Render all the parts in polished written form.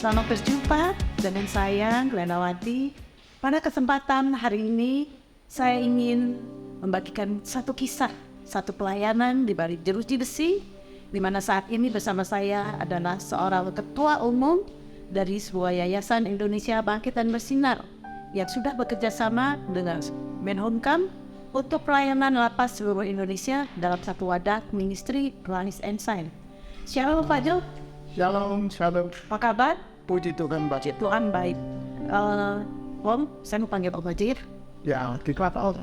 Selamat berjumpa dengan saya, Glenawati. Pada kesempatan hari ini, saya ingin membagikan satu kisah, satu pelayanan di balik jeruji besi, di mana saat ini bersama saya adalah seorang ketua umum dari sebuah yayasan Indonesia Bangkit dan Bersinar yang sudah bekerja sama dengan Menhumkam untuk pelayanan lapas seluruh Indonesia dalam satu wadah ministry Rise and Shine. Shalom Pak Jo. Shalom. Apa kabar? Puji Tuhan, Mbak. Puji Tuhan baik. Om, saya mau panggil Om Bajir. Ya, kita tahu.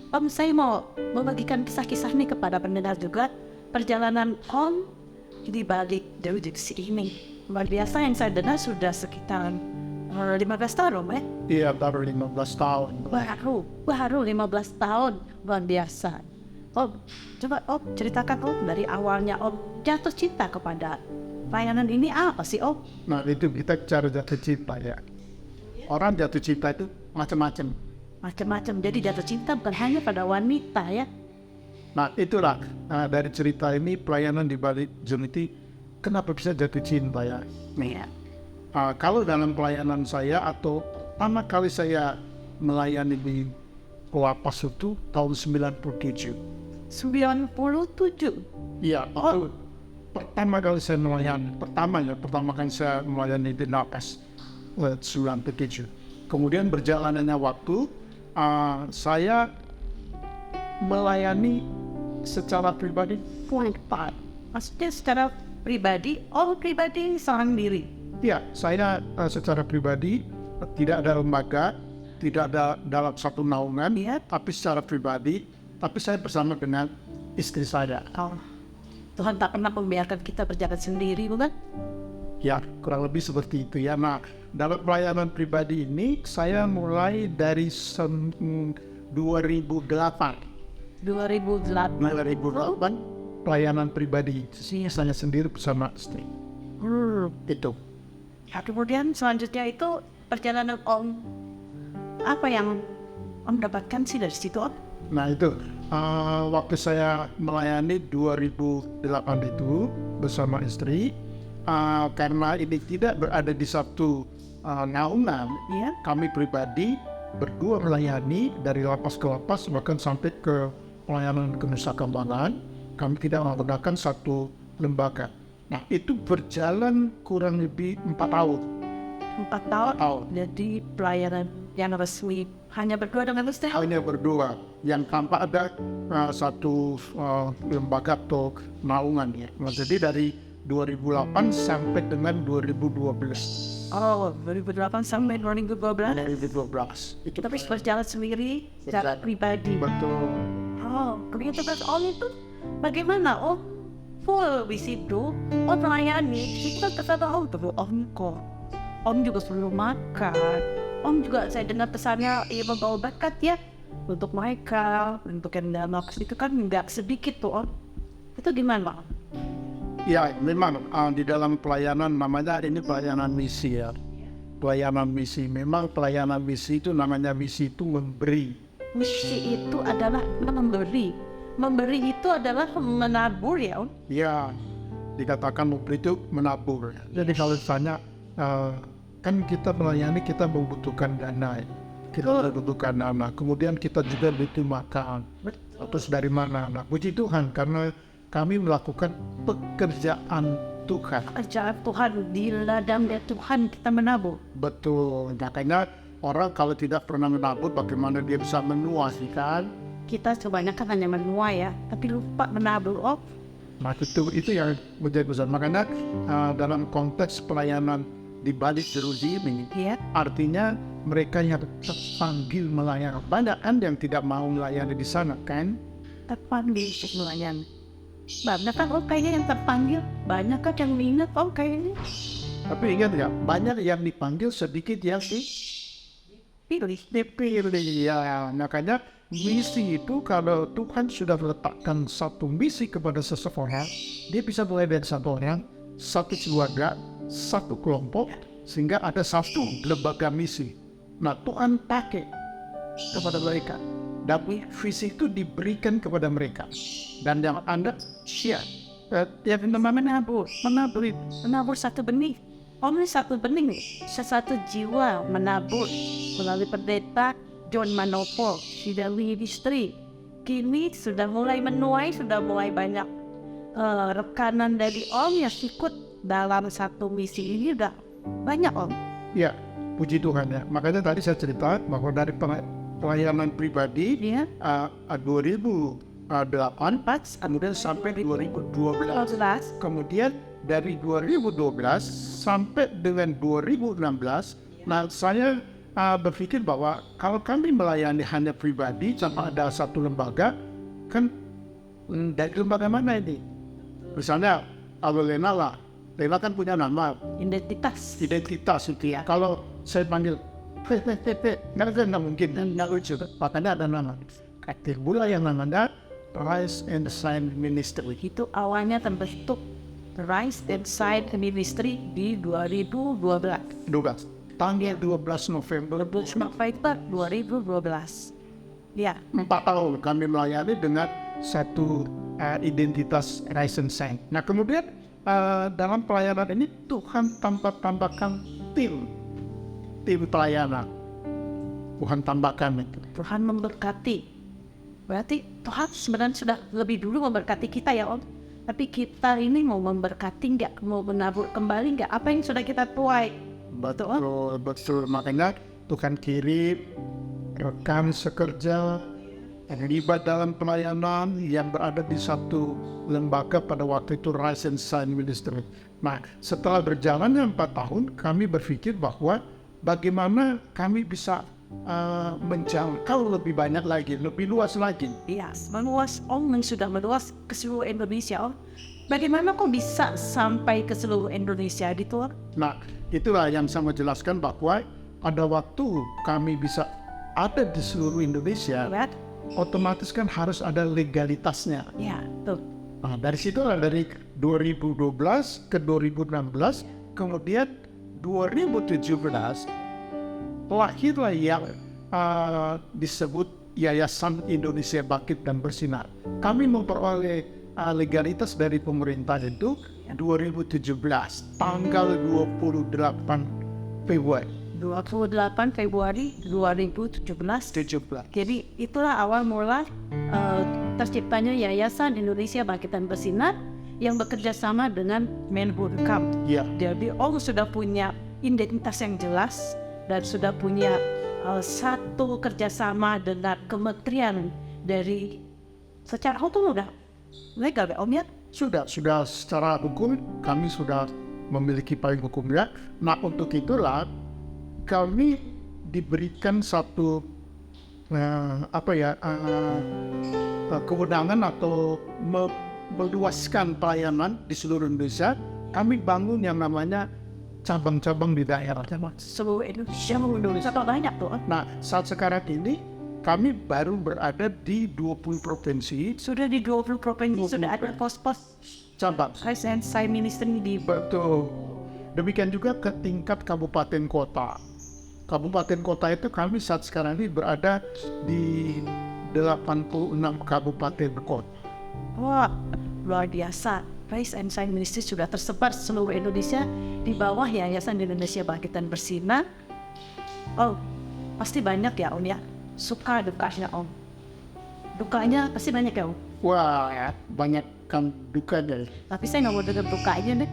Om, saya mau membagikan kisah-kisah nih kepada pendengar juga. Perjalanan Om di balik jeruji besi ini. Luar biasa yang saya dengar sudah sekitar 15 tahun, Om ya? Iya, baru 15 tahun. Baru 15 tahun. Luar biasa. Om, coba Om ceritakan Om dari awalnya Om jatuh cinta kepada pelayanan ini apa sih Om? Nah, itu kita cara jatuh cinta ya. Orang jatuh cinta itu macam-macam. Macam-macam. Jadi jatuh cinta bukan hanya pada wanita ya. Nah, itulah dari cerita ini pelayanan di balik Unity, kenapa bisa jatuh cinta ya? Iya. Kalau dalam pelayanan saya atau pertama kali saya melayani di lapas itu tahun 97. 97? Iya, itu pertama kali saya melayani. Pertama kali saya melayani di lapas 97. Kemudian berjalannya waktu, saya melayani secara pribadi full time. Maksudnya secara pribadi, Om pribadi seorang diri. Ya, saya secara pribadi tidak ada lembaga, tidak ada dalam satu naungan, Iya. tapi secara pribadi, tapi saya bersama dengan istri saya. Oh. Tuhan tak pernah membiarkan kita berjalan sendiri, bukan? Ya, kurang lebih seperti itu ya. Nah, dalam pelayanan pribadi ini, saya mulai dari 2008. 2008. Pelayanan pribadi, saya sendiri bersama istri. Itu. Ya, kemudian selanjutnya itu perjalanan Om, apa yang Om dapatkan sih dari situ Om? Nah itu, waktu saya melayani 2008 itu bersama istri, karena ini tidak berada di satu naungan, Iya. kami pribadi berdua melayani dari lapas ke lapas, bahkan sampai ke pelayanan kenusakambangan, kami tidak menggunakan satu lembaga. Nah itu berjalan kurang lebih 4 tahun. 4 tahun. Tahun. Jadi pelayanan yang resmi hanya berdua dengan istri. Hanya berdua, yang tanpa ada satu lembaga atau naungan ya. Nah, jadi dari 2008 sampai dengan 2012. Oh, 2008 sampai 2012. 2012. Itu Tapi berjalan sendiri secara pribadi. betul. Oh, kemudian tugas Om itu bagaimana Om? Full di situ, Om melayani. Kita kata Om tuh, Om kok. Om juga perlu makan. Om juga saya dengar pesannya membawa bakat ya untuk mereka, untuk yang dalam lapas itu kan nggak sedikit tuh Om. Itu gimana Om? Ya memang di dalam pelayanan namanya ini pelayanan misi ya. Pelayanan misi, memang pelayanan misi itu namanya misi itu memberi. Misi itu adalah memberi. Memberi itu adalah menabur ya Om. Ya, dikatakan memberi itu menabur. Jadi kalau ditanya, kan kita melayani, kita membutuhkan dana. Kita membutuhkan dana. Kemudian kita juga butuh makan. Terus dari mana? Nah, puji Tuhan karena kami melakukan pekerjaan Tuhan. Pekerjaan Tuhan, di ladang Tuhan kita menabur. Betul. Makanya orang kalau tidak pernah menabur, bagaimana dia bisa menuai kan? Kita kebanyakan hanya menuai ya, tapi lupa menabur Om. Nah itu yang menjadi besar. Makanya dalam konteks pelayanan di balik jeruji ini, Iya. artinya mereka yang terpanggil melayani. Banyak kan yang tidak mau melayani di sana kan? Terpanggil untuk melayani. Banyak kan Om kayaknya yang terpanggil, banyak kan yang minat Om kayaknya. Tapi ingat ya, banyak yang dipanggil, sedikit yang dipilih. Ya, makanya misi itu kalau Tuhan sudah meletakkan satu misi kepada seseorang, dia bisa mulai dari satu orang, satu keluarga, satu kelompok, sehingga ada satu lembaga misi. Nah Tuhan pakai kepada mereka, dan visi itu diberikan kepada mereka. Dan yang Anda share, Ya menabur satu benih. Om ini satu bening nih, sesuatu jiwa menabur melalui pendeta John Manopo, dari istri. Kini sudah mulai menuai, sudah mulai banyak rekanan dari Om yang ikut dalam satu misi ini udah banyak Om. Ya, puji Tuhan ya. Makanya tadi saya cerita bahwa dari pelayanan pribadi Ya. 2008 kemudian sampai 2012. Kemudian dari 2012 sampai dengan 2016, nah saya berpikir bahwa kalau kami melayani hanya pribadi tanpa ada satu lembaga, kan dari lembaga mana ini? Misalnya kalau Lena kan punya nama, Identitas. identitas itu ya. Kalau saya panggil nggak mungkin, nggak lucu. Makanya ada nama. Timbullah yang namanya Rise and Shine Ministry. Itu awalnya terbentuk Rise and Shine Ministry di 2012. 12. Tanggal 12 November 2012. Ya, 4 tahun kami melayani dengan satu identitas Rise and Shine. Nah kemudian dalam pelayanan ini Tuhan tambahkan tim pelayanan. Tuhan tambahkan itu. Tuhan memberkati. Berarti Tuhan sebenarnya sudah lebih dulu memberkati kita ya Om. Tapi kita ini mau memberkati nggak? Mau menabur kembali nggak? Apa yang sudah kita tuai? Betul. Makanya Tuhan kirim rekan sekerja yang terlibat dalam pelayanan yang berada di satu lembaga pada waktu itu Rise and Shine Ministry. Nah, setelah berjalannya 4 tahun, kami berpikir bahwa bagaimana kami bisa menjangkau lebih banyak lagi, lebih luas lagi. Iya, meluas Om yang sudah meluas ke seluruh Indonesia Om. Bagaimana kok bisa sampai ke seluruh Indonesia gitu Om? Nah, itulah yang saya mau jelaskan bahwa ada waktu kami bisa ada di seluruh Indonesia, Lihat? otomatis kan harus ada legalitasnya. Ya, tuh. Nah, dari situ lah dari 2012 ke 2016, kemudian 2017 lahirlah yang disebut Yayasan Indonesia Bangkit dan Bersinar. Kami memperoleh legalitas dari pemerintah itu 2017, tanggal 28 Februari. 28 Februari 2017. Jadi itulah awal mula terciptanya Yayasan Indonesia Bangkit dan Bersinar yang bekerja sama dengan Menhurkam. Ya. Jadi Om sudah punya identitas yang jelas dan sudah punya satu kerjasama dengan kementerian dari secara hukum udah legal ya Om ya? Sudah secara hukum kami sudah memiliki payung hukumnya. Nah untuk itulah kami diberikan satu kewenangan atau meluaskan pelayanan di seluruh Indonesia. Kami bangun yang namanya cabang-cabang di daerah. Seluruh Indonesia banyak tuh. Nah saat sekarang ini kami baru berada di 20 provinsi. Sudah di 20 provinsi sudah ada pos-pos cabang. Rise and Shine Ministry di Betul. Demikian juga ke tingkat kabupaten kota. Kabupaten kota itu kami saat sekarang ini berada di 86 kabupaten kota. Wah, luar biasa. Rise and Shine Ministry sudah tersebar seluruh Indonesia di bawah Yayasan Indonesia Bangkit dan Bersinar. Oh, pasti banyak ya Om ya. Suka dukanya Om. Dukanya pasti banyak ya Om. Wah, ya, banyak kan dukanya. Tapi saya nggak mau dengar dukanya deh.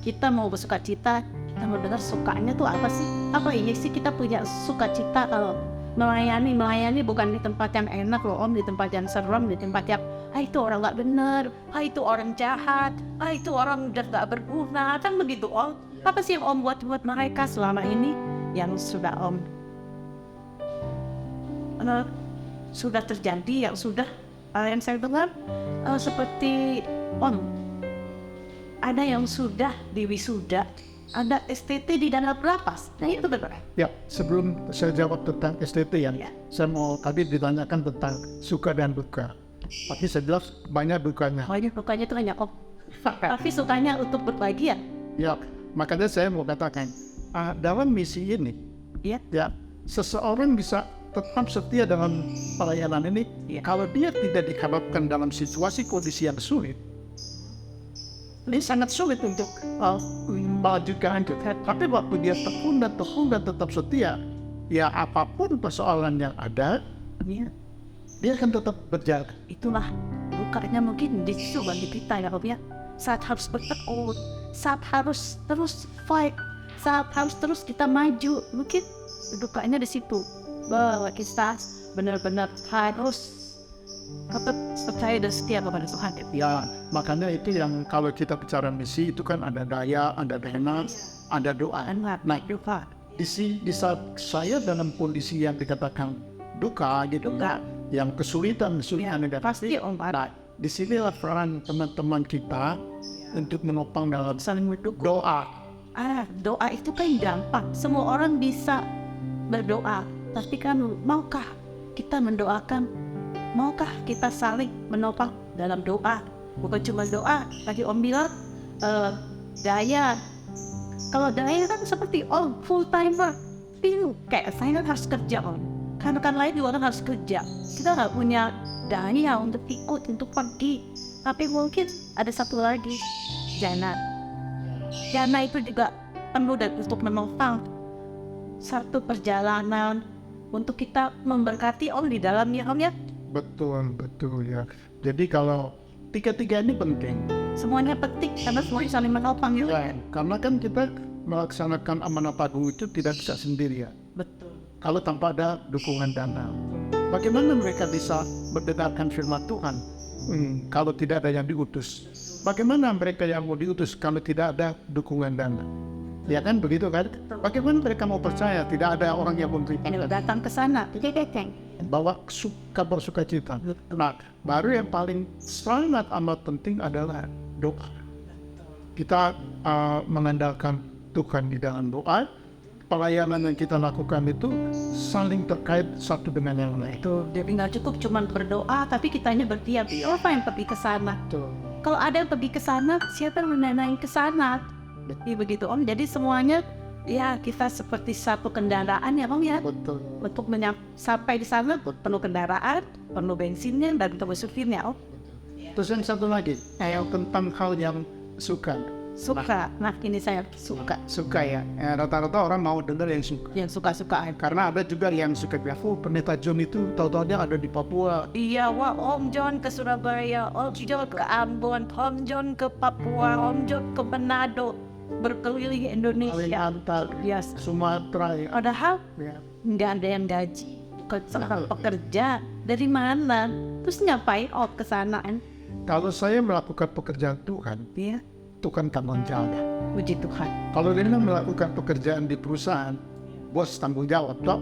Kita mau bersuka cita, kita mau dengar sukanya tuh apa sih? Apa ini sih kita punya sukacita kalau melayani bukan di tempat yang enak loh Om, di tempat yang serem, di tempat yang itu orang nggak benar, itu orang jahat, itu orang udah nggak berguna, kan begitu Om. Apa sih yang Om buat mereka selama ini yang sudah Om sudah terjadi, yang sudah yang saya dengar seperti Om ada yang sudah diwisuda, ada STT di dana lapas. Nah itu benar. Ya, sebelum saya jawab tentang STT ya. Saya mau tadi ditanyakan tentang suka dan duka. Tapi saya jelas banyak dukanya. Banyak dukanya itu hanya Om. Tapi sukanya untuk berbagi ya. Ya, makanya saya mau katakan dalam misi ini, ya seseorang bisa tetap setia dalam pelayanan ini kalau dia tidak dihadapkan dalam situasi kondisi yang sulit. Ini sangat sulit untuk memajukan itu. Tapi waktu dia tekun dan tetap setia, ya apapun persoalan yang ada, Ya, dia akan tetap berjalan. itulah bukanya mungkin di situ bagi kita ya Om ya. Saat harus bertekun, saat harus terus fight, saat harus terus kita maju, mungkin dukanya di situ. Bahwa kita benar-benar harus tetap percaya dan setia kepada Tuhan. Ya, makanya itu yang kalau kita bicara misi itu kan ada daya, ada dana, ada doa. Nah, di saat saya dalam kondisi yang dikatakan duka gitu, Duka. yang kesulitan yang Pasti Om. Nah, disinilah peran teman-teman kita untuk menopang dalam Saling mendukung. doa. Doa itu kan gampang. Semua orang bisa berdoa. Tapi kan maukah kita mendoakan? Maukah kita saling menopang dalam doa? Bukan cuma doa. Tadi Om bilang daya. Kalau daya kan seperti Om full timer. Kayak saya kan harus kerja Om. Kan lain juga kan harus kerja. Kita nggak punya daya untuk ikut, untuk pergi. Tapi mungkin ada satu lagi, Jana. Jana itu juga perlu dan untuk menopang satu perjalanan untuk kita memberkati Om di dalamnya Om ya. Betul ya. Jadi kalau tiga-tiga ini penting. Semuanya penting karena semuanya saling menopang ya. Karena kan kita melaksanakan amanat agung itu tidak bisa sendirian. Betul. Kalau tanpa ada dukungan dana. Bagaimana mereka bisa mendengarkan firman Tuhan kalau tidak ada yang diutus? Bagaimana mereka yang mau diutus kalau tidak ada dukungan dana? Ya kan begitu kan? Bagaimana mereka mau percaya tidak ada orang yang memberi Ini datang ke sana. bawa kabar sukacita? Nah, baru yang paling sangat amat penting adalah doa. Kita mengandalkan Tuhan di dalam doa. Pelayanan yang kita lakukan itu saling terkait satu dengan yang lain. Itu jadi nggak cukup cuma berdoa, tapi kitanya bertiap. Siapa yang pergi ke sana? Kalau ada yang pergi ke sana, siapa yang mendanai ke sana? Jadi begitu Om. Jadi semuanya ya kita seperti satu kendaraan ya Om ya. Betul. Untuk sampai di sana perlu kendaraan, perlu bensinnya dan perlu supirnya Om. Terus yang satu lagi, tentang hal yang suka. Nah ini saya suka. Suka ya. Rata-rata orang mau dengar yang suka. Yang suka-suka. Karena ada juga yang suka pendeta John itu tahu-tahunya ada di Papua. Iya, wah Om John ke Surabaya, Om John ke Ambon, Om John ke Papua, Om John ke Manado, berkeliling Indonesia. Kalimantan, Yes. Sumatera ya. Padahal Ya. nggak ada yang gaji. Pekerja dari mana? Terus ngapain Om ke sana? Kalau saya melakukan pekerjaan Tuhan, Iya, Tuhan tanggung jawab. puji Tuhan. Kalau Rina melakukan pekerjaan di perusahaan, bos tanggung jawab, toh?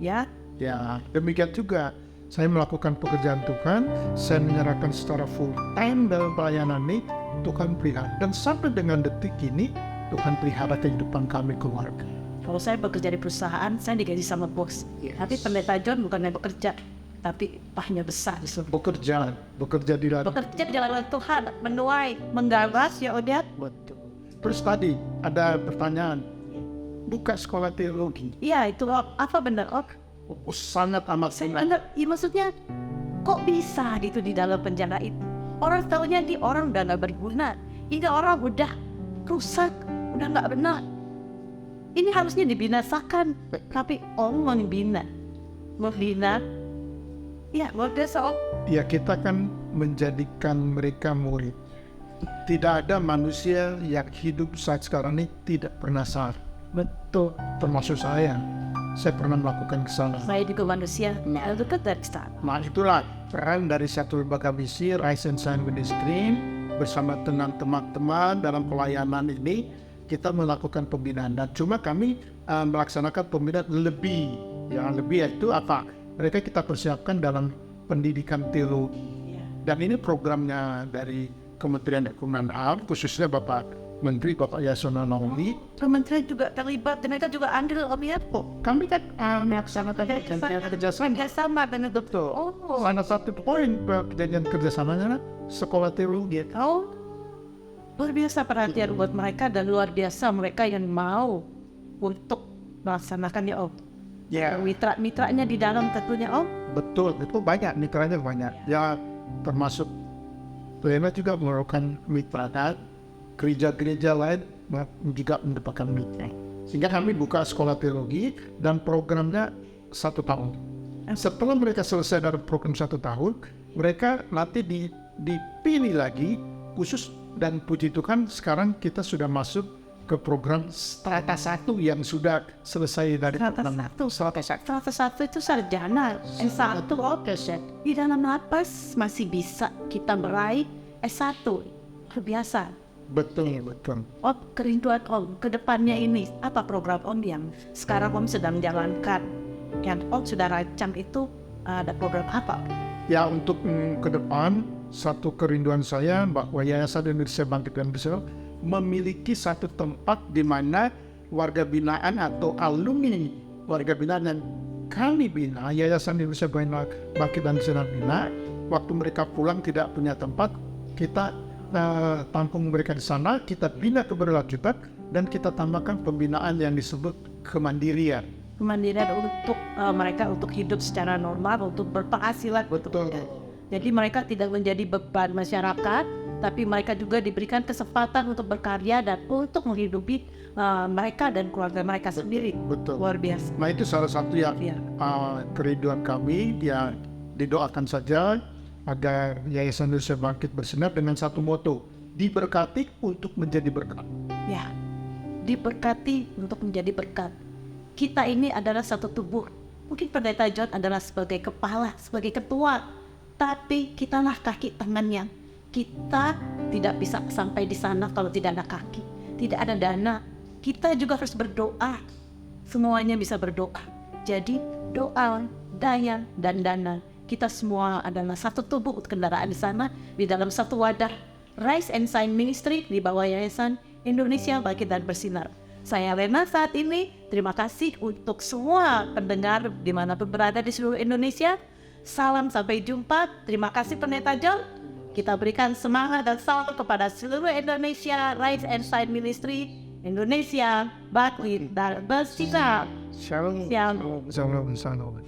Ya, Ya, demikian juga. Saya melakukan pekerjaan Tuhan, saya menyerahkan secara full time dalam pelayanan ini, Tuhan pelihara. Dan sampai dengan detik ini, Tuhan pelihara kehidupan kami keluarga. kalau saya bekerja di perusahaan, saya digaji sama bos. Yes. Tapi pendeta John bukan yang bekerja, tapi upahnya besar di surga. Bekerja di dalam. Bekerja di jalan Tuhan, menuai, menggagas ya udah. Betul. Terus tadi ada pertanyaan, buka sekolah teologi. Iya itu Om. Apa benar Om? Sangat amat Saya ya maksudnya kok bisa gitu di dalam penjara itu? Orang taunya di orang udah nggak berguna, ini orang udah rusak, udah nggak benar. Ini harusnya dibinasakan, tapi Om mau membina, ya luar biasa Om. Ya kita kan menjadikan mereka murid. Tidak ada manusia yang hidup saat sekarang ini tidak pernah salah. Betul. Termasuk saya. Saya pernah melakukan kesalahan. Saya juga manusia, itu kan dari start. Nah itulah peran dari satu lembaga misi Rise and Shine Ministry bersama dengan teman-teman dalam pelayanan ini kita melakukan pembinaan. Dan cuma kami melaksanakan pembinaan lebih. Yang lebih yaitu apa? Mereka kita persiapkan dalam pendidikan teologi. Dan ini programnya dari Kementerian Hukum khususnya Bapak Menteri Bapak Yasona Lawli. Kementerian juga terlibat, dan mereka juga andil Om ya. Kami kan melaksanakan kerjasama dengan betul. Salah satu poin perjanjian kerjasamanya sekolah teologi. Oh, luar biasa perhatian buat mereka dan luar biasa mereka yang mau untuk melaksanakannya Om. Ya. Mitra-mitranya di dalam tentunya Om. Betul, itu banyak, mitranya banyak. Ya termasuk Rena juga merupakan mitra kan. gereja-gereja lain juga mendapatkan meeting. Sehingga kami buka sekolah teologi dan programnya 1 tahun. Setelah mereka selesai dari program 1 tahun, mereka nanti dipilih lagi khusus, dan puji Tuhan sekarang kita sudah masuk ke program strata 1 yang sudah selesai dari Strata satu itu sarjana, S1 di dalam lapas masih bisa kita meraih S1, luar biasa. Betul. Om, kerinduan Om ke depannya ini apa program Om yang sekarang Om sedang jalankan, yang Om sudah rancang itu, ada program apa? Ya, untuk ke depan, satu kerinduan saya bahwa Yayasan Indonesia Bangkit dan Bersih memiliki satu tempat di mana warga binaan atau alumni warga binaan yang kami bina, Yayasan Indonesia Bangkit dan Bersih bina, waktu mereka pulang tidak punya tempat, kita tampung mereka di sana, kita bina keberlanjutan, dan kita tambahkan pembinaan yang disebut kemandirian. Kemandirian untuk mereka untuk hidup secara normal, untuk berpenghasilan. Betul. Jadi mereka tidak menjadi beban masyarakat, tapi mereka juga diberikan kesempatan untuk berkarya dan untuk menghidupi mereka dan keluarga mereka sendiri. Betul. Luar biasa. Nah, itu salah satu yang Iya. kerinduan kami. Ya, didoakan saja agar Yayasan Indonesia Bangkit bersinar dengan satu moto, diberkati untuk menjadi berkat. Ya, diberkati untuk menjadi berkat. Kita ini adalah satu tubuh. Mungkin Pendeta John adalah sebagai kepala, sebagai ketua, tapi kitalah kaki tangannya. Kita tidak bisa sampai di sana kalau tidak ada kaki, tidak ada dana. Kita juga harus berdoa. Semuanya bisa berdoa. Jadi doa, daya, dan dana. Kita semua adalah satu tubuh kendaraan di sana, di dalam satu wadah. Rise and Shine Ministry di bawah Yayasan Indonesia Bangkit dan Bersinar. Saya Lena saat ini, terima kasih untuk semua pendengar dimanapun berada di seluruh Indonesia. Salam sampai jumpa, terima kasih Pendeta John. Kita berikan semangat dan salam kepada seluruh Indonesia, Rise and Shine Ministry, Indonesia Bangkit dan Bersinar. Shalom. Shalom. Shalom.